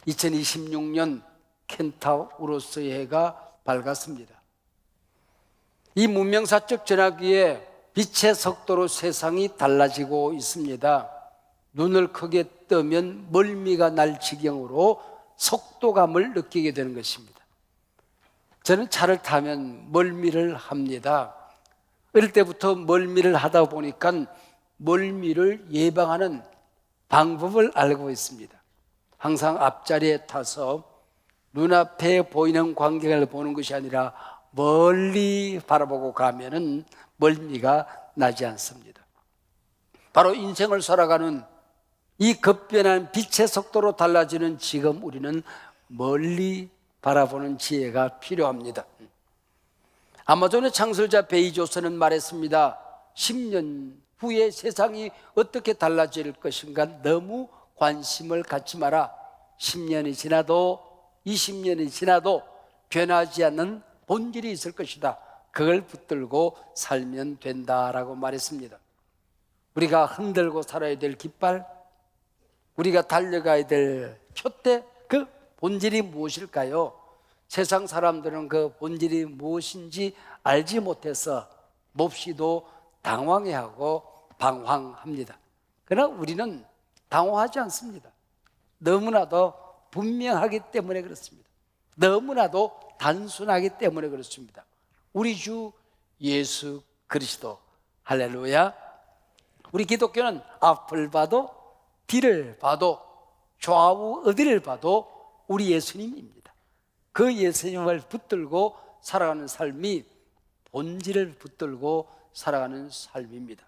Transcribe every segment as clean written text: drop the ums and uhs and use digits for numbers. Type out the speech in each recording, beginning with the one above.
2026년 켄타우로스의 해가 밝았습니다. 이 문명사적 전화기에 빛의 속도로 세상이 달라지고 있습니다. 눈을 크게 뜨면 멀미가 날 지경으로 속도감을 느끼게 되는 것입니다. 저는 차를 타면 멀미를 합니다. 어릴 때부터 멀미를 하다 보니까 멀미를 예방하는 방법을 알고 있습니다. 항상 앞자리에 타서 눈앞에 보이는 광경을 보는 것이 아니라 멀리 바라보고 가면은 멀미가 나지 않습니다. 바로 인생을 살아가는 이 급변한 빛의 속도로 달라지는 지금 우리는 멀리 바라보는 지혜가 필요합니다. 아마존의 창설자 베이조스는 말했습니다. 10년 후에 세상이 어떻게 달라질 것인가 너무 관심을 갖지 마라. 10년이 지나도 20년이 지나도 변하지 않는 본질이 있을 것이다. 그걸 붙들고 살면 된다라고 말했습니다. 우리가 흔들고 살아야 될 깃발, 우리가 달려가야 될 표대, 그 본질이 무엇일까요? 세상 사람들은 그 본질이 무엇인지 알지 못해서 몹시도 당황해하고 방황합니다. 그러나 우리는 당황하지 않습니다. 너무나도 분명하기 때문에 그렇습니다. 너무나도 단순하기 때문에 그렇습니다. 우리 주 예수 그리스도, 할렐루야. 우리 기독교는 앞을 봐도 뒤를 봐도 좌우 어디를 봐도 우리 예수님입니다. 그 예수님을 붙들고 살아가는 삶이 본질을 붙들고 살아가는 삶입니다.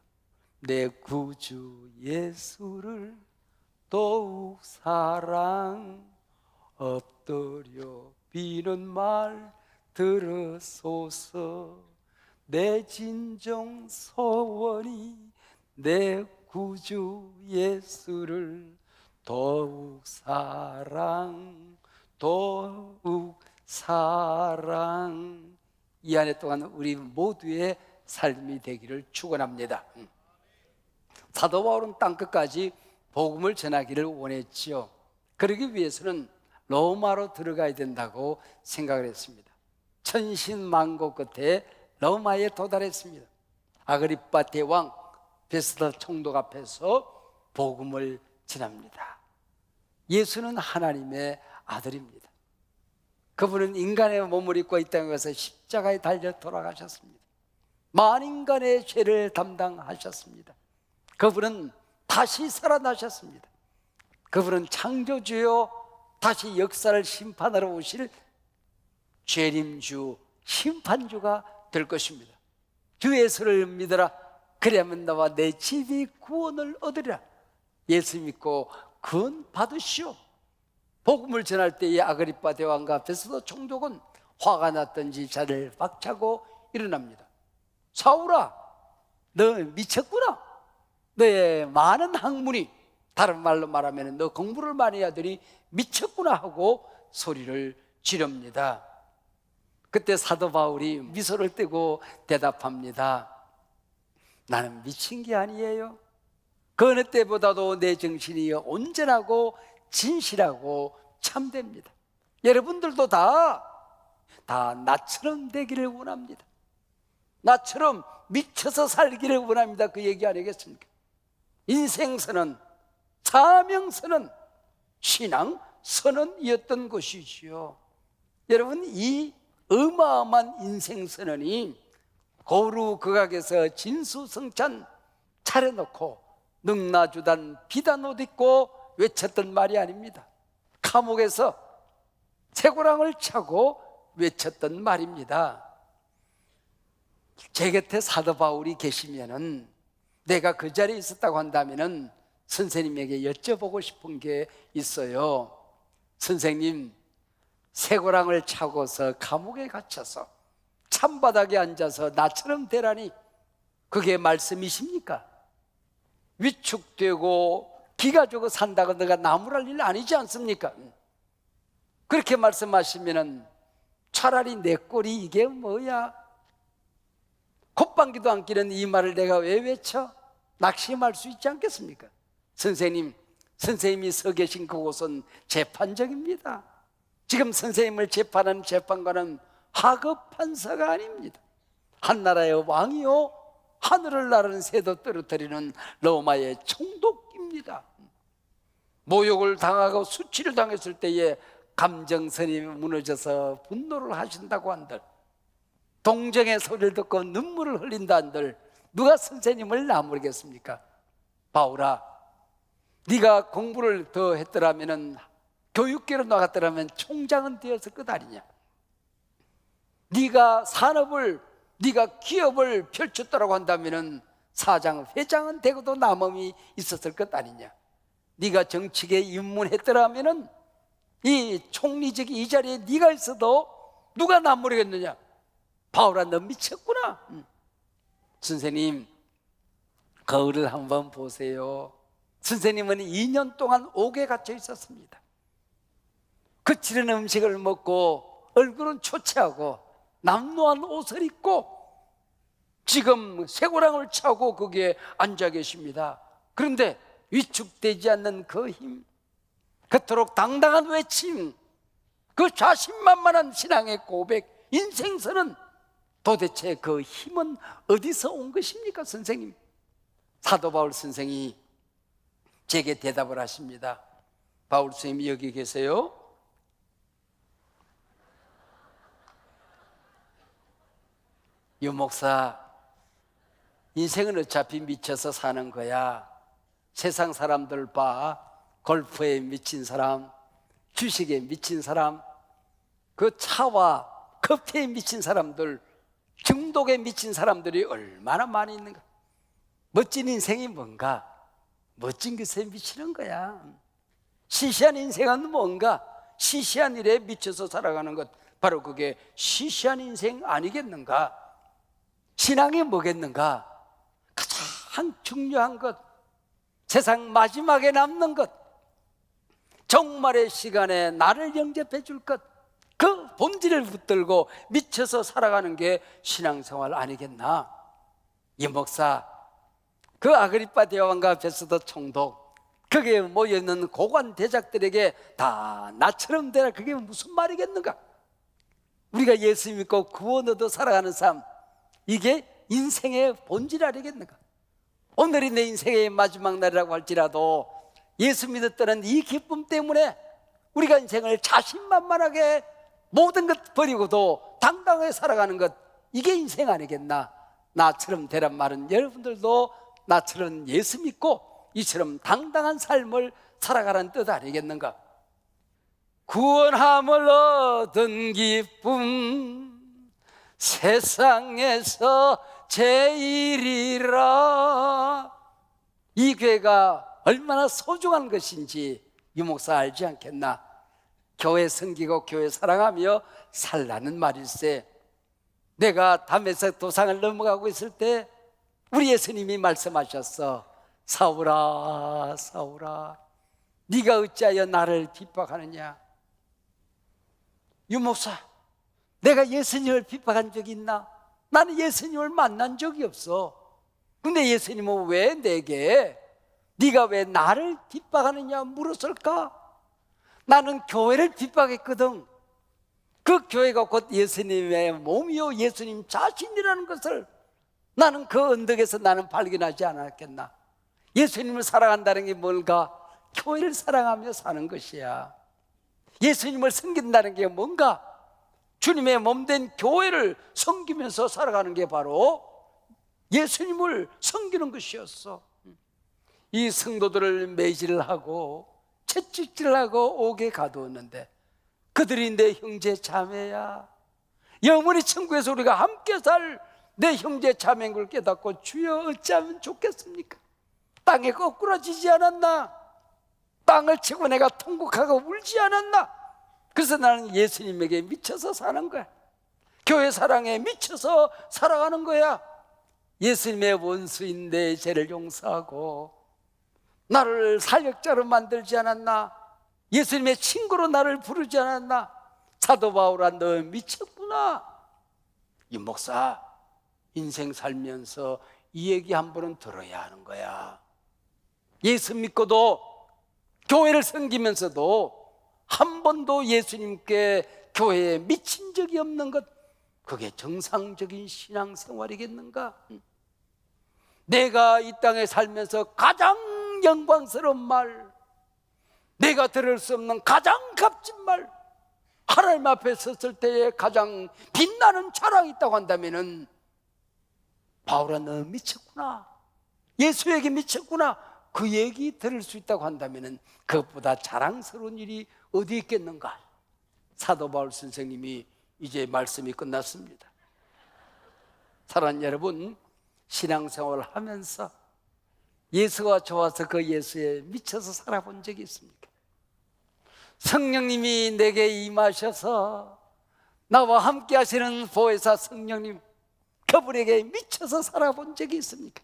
내 구주 예수를 더욱 사랑 엎드려 비는 말 들으소서. 내 진정 소원이 내 구주 예수를 더욱 사랑 이 한 해 동안 우리 모두의 삶이 되기를 축원합니다. 사도 바울은 땅끝까지 복음을 전하기를 원했지요. 그러기 위해서는 로마로 들어가야 된다고 생각을 했습니다. 천신만고 끝에 로마에 도달했습니다. 아그리빠 대왕 베스다 총독 앞에서 복음을 전합니다. 예수는 하나님의 아들입니다. 그분은 인간의 몸을 입고 이 땅에 와서 십자가에 달려 돌아가셨습니다. 만인간의 죄를 담당하셨습니다. 그분은 다시 살아나셨습니다. 그분은 창조주요 다시 역사를 심판하러 오실 죄림주 심판주가 될 것입니다. 주 예수를 믿어라. 그리하면 나와 내 집이 구원을 얻으리라. 예수 믿고 구원 받으시오. 복음을 전할 때에 아그리빠 대왕과 베스도 총독은 화가 났던지 자리를 박차고 일어납니다. 사울아, 너 미쳤구나. 너의 많은 학문이, 다른 말로 말하면 너 공부를 많이 하더니 미쳤구나 하고 소리를 지릅니다. 그때 사도 바울이 미소를 띠고 대답합니다. 나는 미친 게 아니에요. 그 어느 때보다도 내 정신이 온전하고 진실하고 참됩니다. 여러분들도 다 나처럼 되기를 원합니다. 나처럼 미쳐서 살기를 원합니다. 그 얘기 아니겠습니까? 인생선언, 사명선언, 신앙선언이었던 것이지요. 여러분, 이 어마어마한 인생선언이 고루 극악에서 진수성찬 차려놓고 능나주단 비단 옷 입고 외쳤던 말이 아닙니다. 감옥에서 쇠고랑을 차고 외쳤던 말입니다. 제 곁에 사도 바울이 계시면은, 내가 그 자리에 있었다고 한다면은 선생님에게 여쭤보고 싶은 게 있어요. 선생님, 쇠고랑을 차고서 감옥에 갇혀서 찬바닥에 앉아서 나처럼 되라니 그게 말씀이십니까? 위축되고 기가 죽어 산다고 내가 나무랄 일 아니지 않습니까? 그렇게 말씀하시면은 차라리 내 꼴이 이게 뭐야? 콧방귀도 안 끼는 이 말을 내가 왜 외쳐? 낙심할 수 있지 않겠습니까? 선생님, 선생님이 서 계신 그곳은 재판정입니다. 지금 선생님을 재판하는 재판관은 하급 판사가 아닙니다. 한나라의 왕이요 하늘을 나르는 새도 떨어뜨리는 로마의 총독입니다. 모욕을 당하고 수치를 당했을 때에 감정선이 무너져서 분노를 하신다고 한들, 동정의 소리를 듣고 눈물을 흘린다 한들 누가 선생님을 나무르겠습니까? 바울아, 네가 공부를 더 했더라면, 교육계로 나갔더라면 총장은 되었을 것 아니냐? 네가 산업을, 네가 기업을 펼쳤다고 한다면 사장, 회장은 되고도 남음이 있었을 것 아니냐? 네가 정치계에 입문했더라면 이 총리직 이 자리에 네가 있어도 누가 나무르겠느냐? 바울아, 너 미쳤구나. 선생님, 거울을 한번 보세요. 선생님은 2년 동안 옥에 갇혀 있었습니다. 거칠은 음식을 먹고 얼굴은 초췌하고 남루한 옷을 입고 지금 쇠고랑을 차고 거기에 앉아 계십니다. 그런데 위축되지 않는 그 힘, 그토록 당당한 외침, 그 자신만만한 신앙의 고백, 인생선은 도대체 그 힘은 어디서 온 것입니까, 선생님? 사도 바울 선생이 제게 대답을 하십니다. 바울 선생님이 여기 계세요? 유 목사, 인생은 어차피 미쳐서 사는 거야. 세상 사람들 봐. 골프에 미친 사람, 주식에 미친 사람, 그 차와 커피에 미친 사람들, 중독에 미친 사람들이 얼마나 많이 있는가. 멋진 인생이 뭔가? 멋진 것에 미치는 거야. 시시한 인생은 뭔가? 시시한 일에 미쳐서 살아가는 것, 바로 그게 시시한 인생 아니겠는가? 신앙이 뭐겠는가? 가장 중요한 것, 세상 마지막에 남는 것, 종말의 시간에 나를 영접해 줄 것, 그 본질을 붙들고 미쳐서 살아가는 게 신앙생활 아니겠나? 이 목사, 그 아그리파 대왕과 베스도 총독, 거기에 모여있는 고관 대작들에게 다 나처럼 되라, 그게 무슨 말이겠는가? 우리가 예수 믿고 구원 얻어 살아가는 삶, 이게 인생의 본질 아니겠는가? 오늘이 내 인생의 마지막 날이라고 할지라도 예수 믿었다는 이 기쁨 때문에 우리가 인생을 자신만만하게 모든 것 버리고도 당당하게 살아가는 것, 이게 인생 아니겠나? 나처럼 되란 말은 여러분들도 나처럼 예수 믿고 이처럼 당당한 삶을 살아가라는 뜻 아니겠는가? 구원함을 얻은 기쁨 세상에서 제일이라. 이 교회가 얼마나 소중한 것인지 유 목사 알지 않겠나? 교회 섬기고 교회 사랑하며 살라는 말일세. 내가 담에색 도상을 넘어가고 있을 때 우리 예수님이 말씀하셨어. 사울아, 사울아, 네가 어찌하여 나를 핍박하느냐? 유 목사, 내가 예수님을 핍박한 적이 있나? 나는 예수님을 만난 적이 없어. 근데 예수님은 왜 내게 네가 왜 나를 핍박하느냐 물었을까? 나는 교회를 핍박했거든. 그 교회가 곧 예수님의 몸이요 예수님 자신이라는 것을 나는 그 언덕에서 나는 발견하지 않았겠나? 예수님을 사랑한다는 게 뭔가? 교회를 사랑하며 사는 것이야. 예수님을 섬긴다는 게 뭔가? 주님의 몸된 교회를 섬기면서 살아가는 게 바로 예수님을 섬기는 것이었어. 이 성도들을 매질하고 채찍질하고 옥에 가두었는데 그들이 내 형제 자매야. 영원히 천국에서 우리가 함께 살 내 형제 자매인 걸 깨닫고 주여 어찌하면 좋겠습니까? 땅에 거꾸러지지 않았나? 땅을 치고 내가 통곡하고 울지 않았나? 그래서 나는 예수님에게 미쳐서 사는 거야. 교회 사랑에 미쳐서 살아가는 거야. 예수님의 원수인 내 죄를 용서하고 나를 사역자로 만들지 않았나? 예수님의 친구로 나를 부르지 않았나? 사도 바울아, 너 미쳤구나. 이 목사, 인생 살면서 이 얘기 한 번은 들어야 하는 거야. 예수 믿고도 교회를 섬기면서도 한 번도 예수님께 교회에 미친 적이 없는 것, 그게 정상적인 신앙생활이겠는가? 내가 이 땅에 살면서 가장 영광스러운 말, 내가 들을 수 없는 가장 값진 말, 하나님 앞에 섰을 때에 가장 빛나는 자랑이 있다고 한다면은, 바울아 너 미쳤구나, 예수에게 미쳤구나, 그 얘기 들을 수 있다고 한다면은 그것보다 자랑스러운 일이 어디 있겠는가? 사도 바울 선생님이 이제 말씀이 끝났습니다. 사랑하는 여러분, 신앙생활을 하면서 예수가 좋아서 그 예수에 미쳐서 살아본 적이 있습니까? 성령님이 내게 임하셔서 나와 함께 하시는 보혜사 성령님, 그분에게 미쳐서 살아본 적이 있습니까?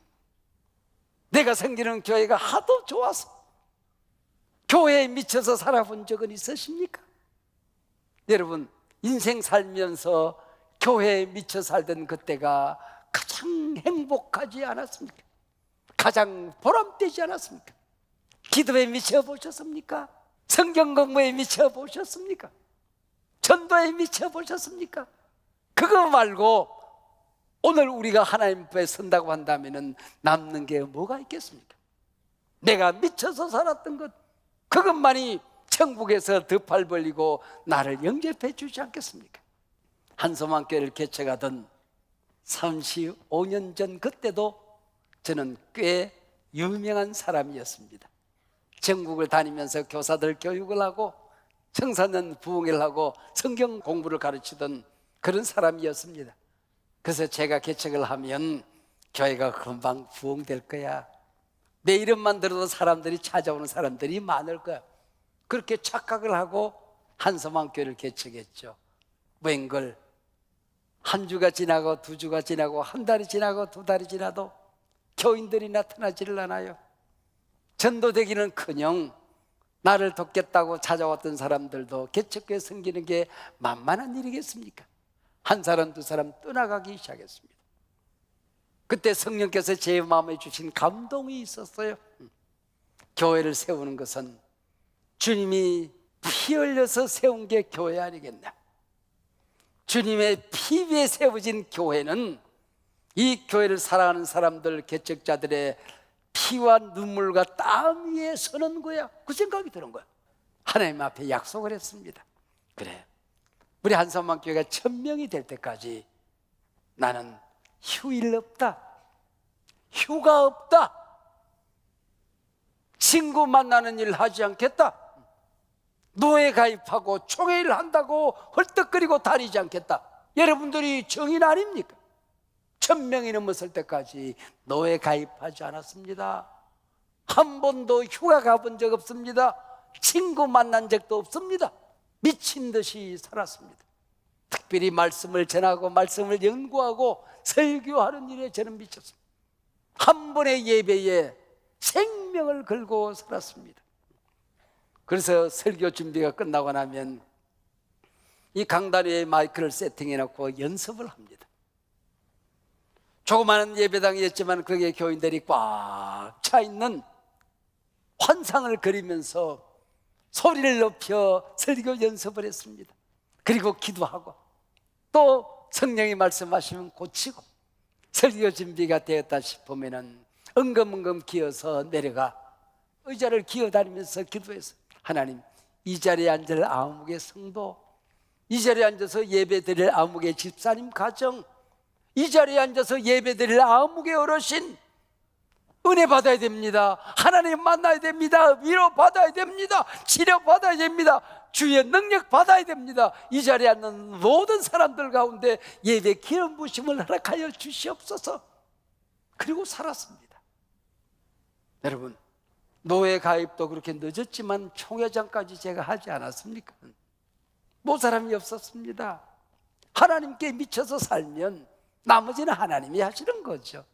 내가 섬기는 교회가 하도 좋아서 교회에 미쳐서 살아본 적은 있으십니까? 여러분, 인생 살면서 교회에 미쳐 살던 그때가 가장 행복하지 않았습니까? 가장 보람되지 않았습니까? 기도에 미쳐 보셨습니까? 성경 공부에 미쳐 보셨습니까? 전도에 미쳐 보셨습니까? 그거 말고 오늘 우리가 하나님 앞에 선다고 한다면 남는 게 뭐가 있겠습니까? 내가 미쳐서 살았던 것, 그것만이 천국에서 득팔 벌리고 나를 영접해 주지 않겠습니까? 한소망교회를 개척하던 35년 전, 그때도 저는 꽤 유명한 사람이었습니다. 전국을 다니면서 교사들 교육을 하고 청소년 부흥회를 하고 성경 공부를 가르치던 그런 사람이었습니다. 그래서 제가 개척을 하면 교회가 금방 부흥될 거야, 내 이름만 들어도 사람들이 찾아오는 사람들이 많을 거야, 그렇게 착각을 하고 한소망교회를 개척했죠. 웬걸 한 주가 지나고 두 주가 지나고 한 달이 지나고 두 달이 지나도 교인들이 나타나지를 않아요. 전도되기는커녕 나를 돕겠다고 찾아왔던 사람들도 개척교회 섬기는 게 만만한 일이겠습니까? 한 사람 두 사람 떠나가기 시작했습니다. 그때 성령께서 제 마음에 주신 감동이 있었어요. 교회를 세우는 것은 주님이 피 흘려서 세운 게 교회 아니겠나? 주님의 피 위에 세워진 교회는 이 교회를 사랑하는 사람들, 개척자들의 피와 눈물과 땀 위에 서는 거야. 그 생각이 드는 거야. 하나님 앞에 약속을 했습니다. 그래, 우리 한소망교회가 1000명이 될 때까지 나는 휴일 없다, 휴가 없다, 친구 만나는 일 하지 않겠다, 노예 가입하고 총회를 한다고 헐떡거리고 다니지 않겠다. 여러분들이 정인 아닙니까? 1000명이 넘었을 때까지 노예 가입하지 않았습니다. 한 번도 휴가 가본 적 없습니다. 친구 만난 적도 없습니다. 미친 듯이 살았습니다. 특별히 말씀을 전하고 말씀을 연구하고 설교하는 일에 저는 미쳤습니다. 한 번의 예배에 생명을 걸고 살았습니다. 그래서 설교 준비가 끝나고 나면 이 강단 위에 마이크를 세팅해 놓고 연습을 합니다. 조그마한 예배당이었지만 거기에 교인들이 꽉 차 있는 환상을 그리면서 소리를 높여 설교 연습을 했습니다. 그리고 기도하고 또 성령이 말씀하시면 고치고, 설교 준비가 되었다 싶으면 엉금엉금 기어서 내려가 의자를 기어다니면서 기도했어요. 하나님, 이 자리에 앉을 아무개 성도, 이 자리에 앉아서 예배드릴 아무개 집사님 가정, 이 자리에 앉아서 예배드릴 아무개 어르신, 은혜 받아야 됩니다. 하나님 만나야 됩니다. 위로 받아야 됩니다. 치료 받아야 됩니다. 주의 능력 받아야 됩니다. 이 자리에 앉는 모든 사람들 가운데 예배 기름 부심을 허락하여 주시옵소서. 그리고 살았습니다. 여러분, 노예 가입도 그렇게 늦었지만 총회장까지 제가 하지 않았습니까? 모사람이 없었습니다. 하나님께 미쳐서 살면 나머지는 하나님이 하시는 거죠.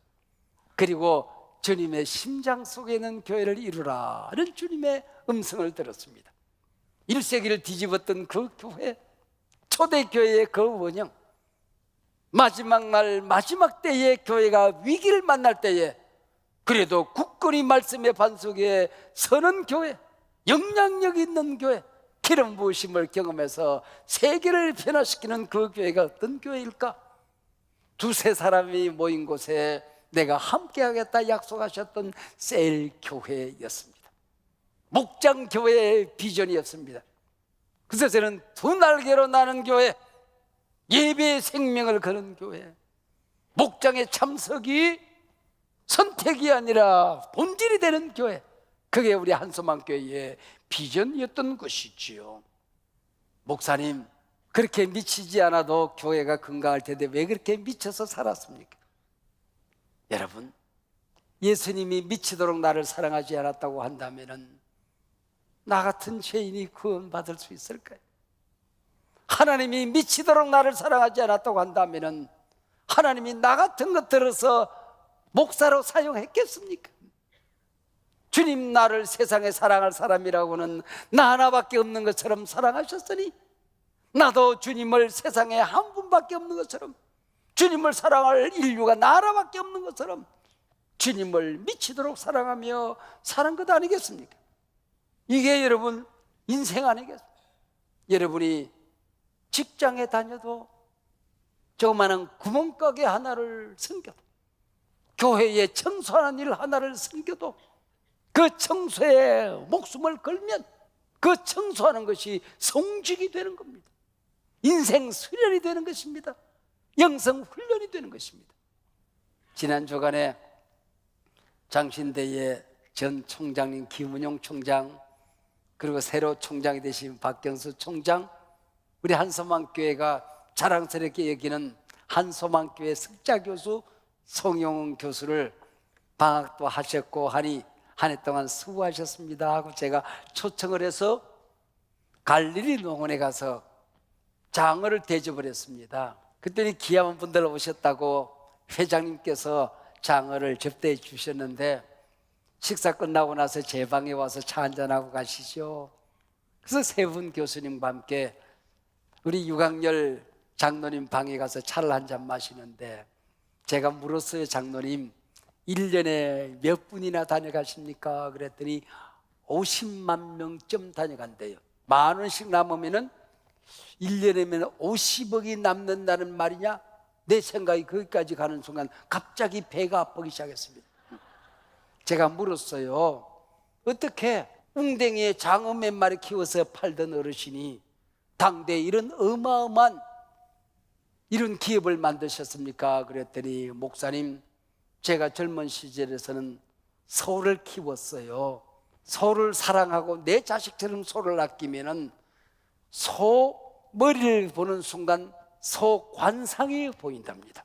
그리고 주님의 심장 속에 있는 교회를 이루라는 주님의 음성을 들었습니다. 1세기를 뒤집었던 그 교회, 초대교회의 그 원형, 마지막 날 마지막 때에 교회가 위기를 만날 때에 그래도 굳건히 말씀의 반석에 서는 교회, 영향력 있는 교회, 기름 부으심을 경험해서 세계를 변화시키는 그 교회가 어떤 교회일까? 두세 사람이 모인 곳에 내가 함께 하겠다 약속하셨던 셀 교회였습니다. 목장 교회의 비전이었습니다. 그래서 저는 두 날개로 나는 교회, 예배의 생명을 거는 교회, 목장의 참석이 선택이 아니라 본질이 되는 교회, 그게 우리 한소망교회의 비전이었던 것이지요. 목사님, 그렇게 미치지 않아도 교회가 건강할 텐데 왜 그렇게 미쳐서 살았습니까? 여러분, 예수님이 미치도록 나를 사랑하지 않았다고 한다면 나 같은 죄인이 구원받을 수 있을까요? 하나님이 미치도록 나를 사랑하지 않았다고 한다면 하나님이 나 같은 것 들어서 목사로 사용했겠습니까? 주님 나를 세상에 사랑할 사람이라고는 나 하나밖에 없는 것처럼 사랑하셨으니 나도 주님을 세상에 한 분밖에 없는 것처럼, 주님을 사랑할 인류가 나 하나밖에 없는 것처럼 주님을 미치도록 사랑하며 사는 것 아니겠습니까? 이게 여러분 인생 아니겠습니까? 여러분이 직장에 다녀도 조그마한 구멍가게 하나를 섬겨도, 교회에 청소하는 일 하나를 섬겨도 그 청소에 목숨을 걸면 그 청소하는 것이 성직이 되는 겁니다. 인생 수련이 되는 것입니다. 영성 훈련이 되는 것입니다. 지난 주간에 장신대의 전 총장님 김은용 총장, 그리고 새로 총장이 되신 박경수 총장, 우리 한소망교회가 자랑스럽게 여기는 한소망교회 석자교수 송영훈 교수를 방학도 하셨고 하니 한 해 동안 수고하셨습니다 하고 제가 초청을 해서 갈릴리 농원에 가서 장어를 대접을 했습니다. 그랬더니 귀한 분들 오셨다고 회장님께서 장어를 접대해 주셨는데 식사 끝나고 나서 제 방에 와서 차 한잔하고 가시죠. 그래서 세 분 교수님과 함께 우리 유광열 장로님 방에 가서 차를 한잔 마시는데 제가 물었어요. 장로님 1년에 몇 분이나 다녀가십니까? 그랬더니 50만 명쯤 다녀간대요. 10,000원씩 남으면은 1년이면 50억이 남는다는 말이냐? 내 생각이 거기까지 가는 순간 갑자기 배가 아프기 시작했습니다. 제가 물었어요. 어떻게 웅댕이에 장어 몇 마리 키워서 팔던 어르신이 당대에 이런 어마어마한 이런 기업을 만드셨습니까? 그랬더니 목사님, 제가 젊은 시절에서는 소를 키웠어요. 소를 사랑하고 내 자식처럼 소를 아끼면은 소 머리를 보는 순간 소 관상이 보인답니다.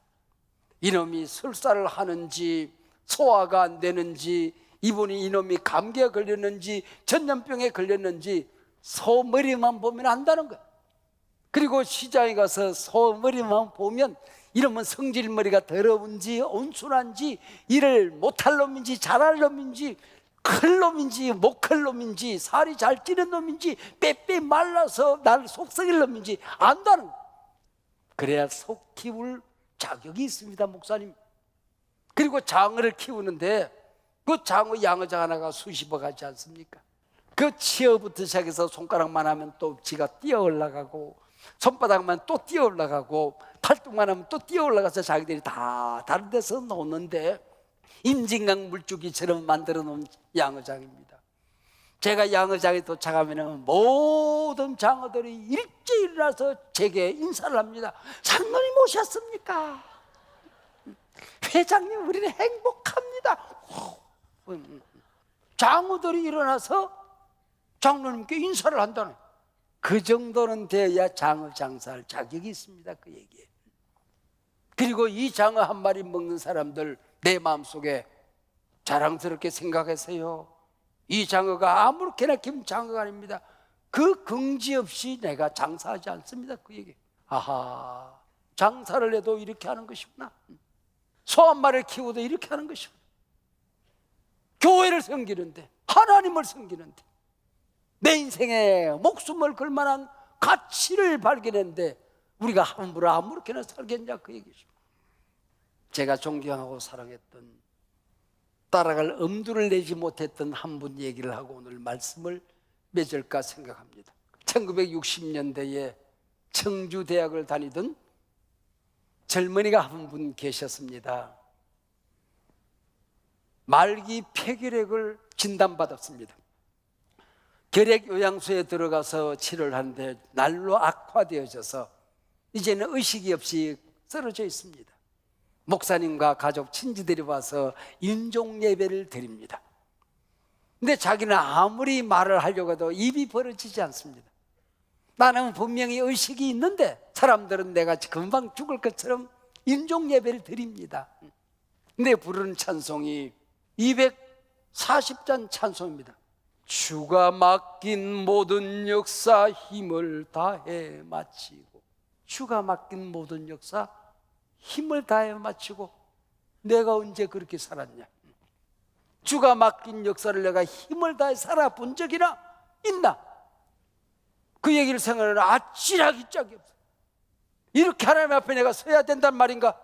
이놈이 설사를 하는지 소화가 안 되는지, 이분이 이놈이 감기에 걸렸는지 전염병에 걸렸는지 소 머리만 보면 안다는 거예요. 그리고 시장에 가서 소 머리만 보면 이러면 성질머리가 더러운지 온순한지, 일을 못할 놈인지 잘할 놈인지, 클 놈인지 못클 놈인지, 살이 잘 찌는 놈인지 빼빼 말라서 날 속썩일 놈인지 안다는 거예요. 그래야 속 키울 자격이 있습니다, 목사님. 그리고 장어를 키우는데 그 장어 양어장 하나가 수십억 하지 않습니까? 그 치어부터 시작해서 손가락만 하면 또 지가 뛰어 올라가고, 손바닥만 또 뛰어 올라가고, 팔뚝만 하면 또 뛰어 올라가서 자기들이 다 다른 데서 노는데 임진강 물줄기처럼 만들어 놓은 양어장입니다. 제가 양어장에 도착하면 모든 장어들이 일찍 일어나서 제게 인사를 합니다. 장로님 오셨습니까? 회장님, 우리는 행복합니다. 장어들이 일어나서 장로님께 인사를 한다는, 그 정도는 되어야 장어 장사할 자격이 있습니다, 그 얘기예요. 그리고 이 장어 한 마리 먹는 사람들 내 마음속에 자랑스럽게 생각하세요. 이 장어가 아무렇게나 키운 장어가 아닙니다. 그 긍지 없이 내가 장사하지 않습니다, 그 얘기. 아하, 장사를 해도 이렇게 하는 것이구나. 소 한 마리를 키워도 이렇게 하는 것이구나. 교회를 섬기는데, 하나님을 섬기는데, 내 인생에 목숨을 걸 만한 가치를 발견했는데 우리가 함부로 아무렇게나 살겠냐, 그 얘기죠. 제가 존경하고 사랑했던, 따라갈 엄두를 내지 못했던 한 분 얘기를 하고 오늘 말씀을 맺을까 생각합니다. 1960년대에 청주대학을 다니던 젊은이가 한 분 계셨습니다. 말기 폐결핵을 진단받았습니다. 결핵요양소에 들어가서 치료를 하는데 날로 악화되어져서 이제는 의식이 없이 쓰러져 있습니다. 목사님과 가족, 친지들이 와서 인종 예배를 드립니다. 근데 자기는 아무리 말을 하려고 해도 입이 벌어지지 않습니다. 나는 분명히 의식이 있는데 사람들은 내가 금방 죽을 것처럼 인종 예배를 드립니다. 근데 부르는 찬송이 240잔 찬송입니다. 주가 맡긴 모든 역사 힘을 다해 마치고, 주가 맡긴 모든 역사 힘을 다해 마치고, 내가 언제 그렇게 살았냐? 주가 맡긴 역사를 내가 힘을 다해 살아본 적이나 있나? 그 얘기를 생각하면 아찔하기 짝이 없어. 이렇게 하나님 앞에 내가 서야 된단 말인가?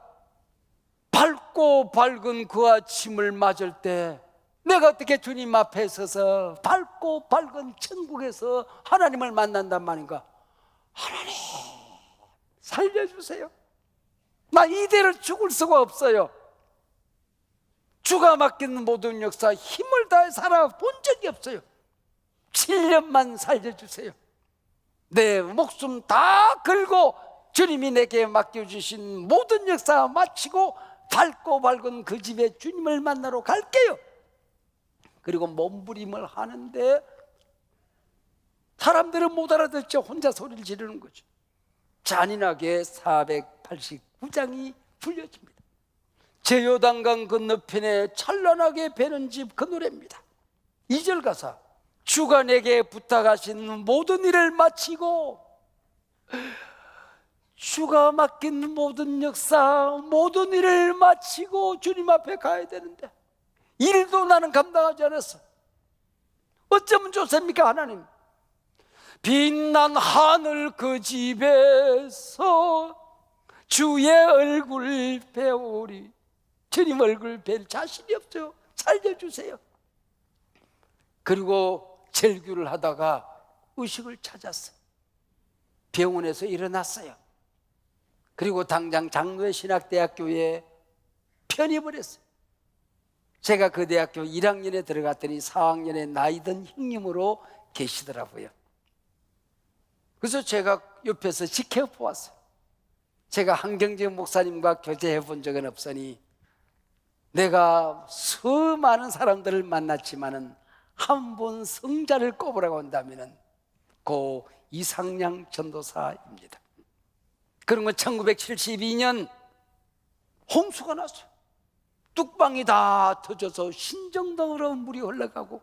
밝고 밝은 그 아침을 맞을 때 내가 어떻게 주님 앞에 서서 밝고 밝은 천국에서 하나님을 만난단 말인가? 하나님 살려주세요. 나 이대로 죽을 수가 없어요. 주가 맡기는 모든 역사 힘을 다해 살아본 적이 없어요. 7년만 살려주세요. 내 목숨 다 걸고 주님이 내게 맡겨주신 모든 역사 마치고 밝고 밝은 그 집에 주님을 만나러 갈게요. 그리고 몸부림을 하는데 사람들은 못 알아듣죠. 혼자 소리를 지르는 거죠. 잔인하게 489장이 불려집니다. 제요단강 건너편에 찬란하게 배는 집, 그 노래입니다. 2절 가사, 주가 내게 부탁하신 모든 일을 마치고, 주가 맡긴 모든 역사, 모든 일을 마치고 주님 앞에 가야 되는데 일도 나는 감당하지 않았어. 어쩌면 좋습니까? 하나님, 빛난 하늘 그 집에서 주의 얼굴 배우리. 주님 얼굴 뵐 자신이 없어요. 살려주세요. 그리고 절규를 하다가 의식을 찾았어요. 병원에서 일어났어요. 그리고 당장 장로신학대학교에 편입을 했어요. 제가 그 대학교 1학년에 들어갔더니 4학년에 나이든 형님으로 계시더라고요. 그래서 제가 옆에서 지켜보았어요. 제가 한경재 목사님과 교제해 본 적은 없으니 내가 수많은 사람들을 만났지만은 한 번 성자를 꼽으라고 한다면은 고 이상량 전도사입니다. 그러면 1972년 홍수가 났어요. 뚝방이 다 터져서 신정동으로 물이 흘러가고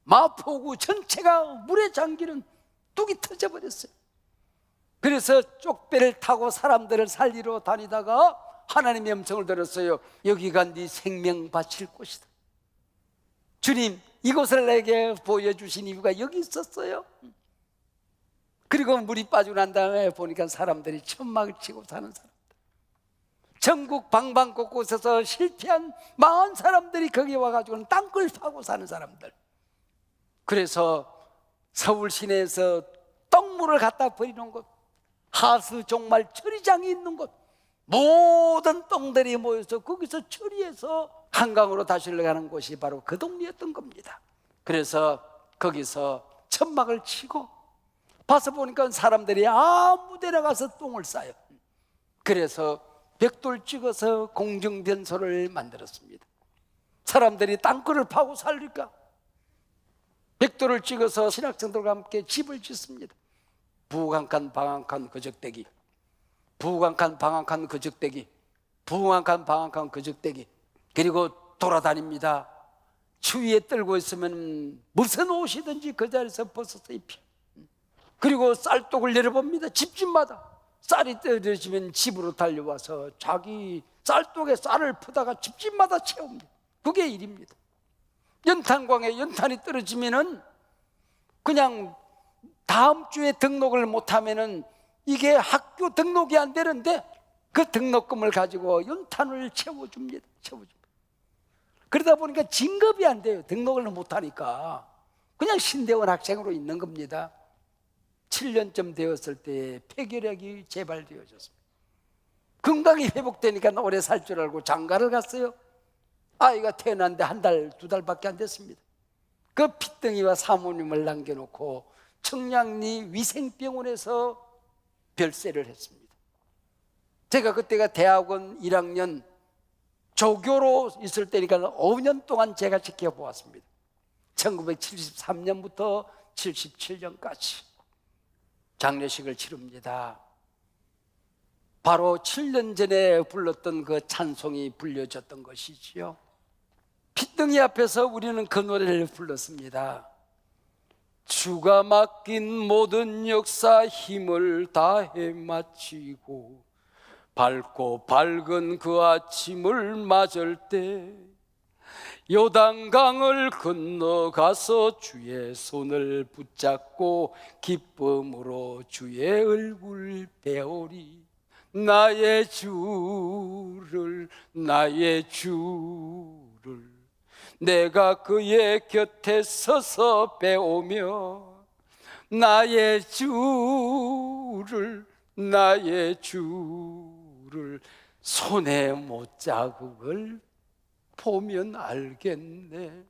마포구 전체가 물에 잠기는 뚝이 터져버렸어요. 그래서 쪽배를 타고 사람들을 살리러 다니다가 하나님의 음성을 들었어요. 여기가 네 생명 바칠 곳이다. 주님, 이곳을 내게 보여주신 이유가 여기 있었어요. 그리고 물이 빠지고 난 다음에 보니까 사람들이 천막을 치고 사는 사람들, 전국 방방곳곳에서 실패한 망한 사람들이 거기 와가지고는 땅굴 파고 사는 사람들. 그래서 서울 시내에서 똥물을 갖다 버리는 곳, 하수 종말 처리장이 있는 곳, 모든 똥들이 모여서 거기서 처리해서 한강으로 다시 흘러가는 곳이 바로 그 동네였던 겁니다. 그래서 거기서 천막을 치고 봐서 보니까 사람들이 아무 데나 가서 똥을 싸요. 그래서 벽돌 찍어서 공중변소를 만들었습니다. 사람들이 땅굴을 파고 살릴까? 벽돌을 찍어서 신학생들과 함께 집을 짓습니다. 부강칸 방한칸 거적대기, 부강칸 방한칸 거적대기, 부강칸 방한칸 거적대기. 그리고 돌아다닙니다. 추위에 떨고 있으면 무슨 옷이든지 그 자리에서 벗어서 입혀. 그리고 쌀독을 내려봅니다. 집집마다 쌀이 떨어지면 집으로 달려와서 자기 쌀독에 쌀을 푸다가 집집마다 채웁니다. 그게 일입니다. 연탄광에 연탄이 떨어지면은 그냥 다음 주에 등록을 못하면은 이게 학교 등록이 안 되는데 그 등록금을 가지고 연탄을 채워줍니다. 그러다 보니까 진급이 안 돼요. 등록을 못하니까. 그냥 신대원 학생으로 있는 겁니다. 7년쯤 되었을 때 폐결핵이 재발되어졌습니다. 건강이 회복되니까 오래 살 줄 알고 장가를 갔어요. 아이가 태어났는데 한 달, 두 달밖에 안 됐습니다. 그 핏덩이와 사모님을 남겨놓고 청량리 위생병원에서 별세를 했습니다. 제가 그때가 대학원 1학년 조교로 있을 때니까 5년 동안 제가 지켜보았습니다. 1973년부터 77년까지 장례식을 치릅니다. 바로 7년 전에 불렀던 그 찬송이 불려졌던 것이지요. 핏덩이 앞에서 우리는 그 노래를 불렀습니다. 주가 맡긴 모든 역사 힘을 다해 마치고 밝고 밝은 그 아침을 맞을 때 요단강을 건너가서 주의 손을 붙잡고 기쁨으로 주의 얼굴 배우리. 나의 주를 내가 그의 곁에 서서 배우며 나의 주를 손에 못자국을 보면 알겠네.